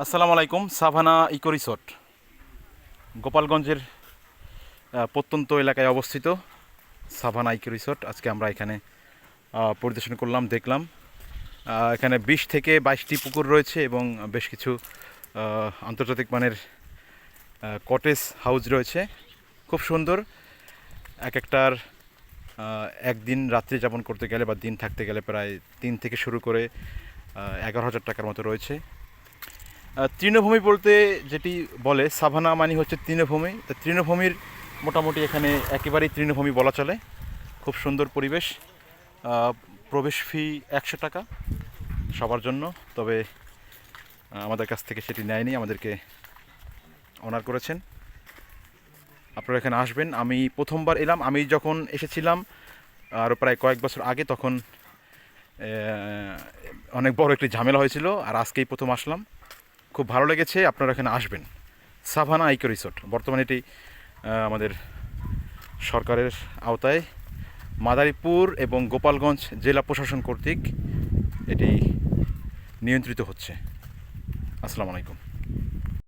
আসসালামু আলাইকুম। Savanna eco resort গোপালগঞ্জের প্রত্যন্ত এলাকায় অবস্থিত। সাভানা ইকো রিসোর্ট আজকে আমরা এখানে পরিদর্শন করলাম, দেখলাম। এখানে 20 থেকে 22টি পুকুর রয়েছে এবং বেশ কিছু আন্তর্জাতিক মানের কটেজ হাউস রয়েছে। খুব সুন্দর। এক একটার একদিন রাত্রি যাপন করতে গেলে বা দিন থাকতে গেলে প্রায় 3 থেকে শুরু করে 11,000 টাকার মতো রয়েছে। তৃণভূমি বলতে যেটি বলে, সাভানা মানে হচ্ছে তৃণভূমি। তো তৃণভূমির মোটামুটি এখানে একেবারেই তৃণভূমি বলা চলে। খুব সুন্দর পরিবেশ। প্রবেশ ফি 100 টাকা সবার জন্য, তবে আমাদের কাছ থেকে সেটি নেয়নি, আমাদেরকে অনার করেছেন। আপনারা এখানে আসবেন। আমি প্রথমবার এলাম। আমি যখন এসেছিলাম আরও প্রায় কয়েক বছর আগে, তখন অনেক বড় একটি ঝামেলা হয়েছিল, আর আজকেই প্রথম আসলাম। খুব ভালো লেগেছে। আপনারা এখানে আসবেন। সাভানা ইকো রিসোর্ট বর্তমানে এটি আমাদের সরকারের আওতায় মাদারীপুর এবং গোপালগঞ্জ জেলা প্রশাসন কর্তৃক এটি নিয়ন্ত্রিত হচ্ছে। আসসালামু আলাইকুম।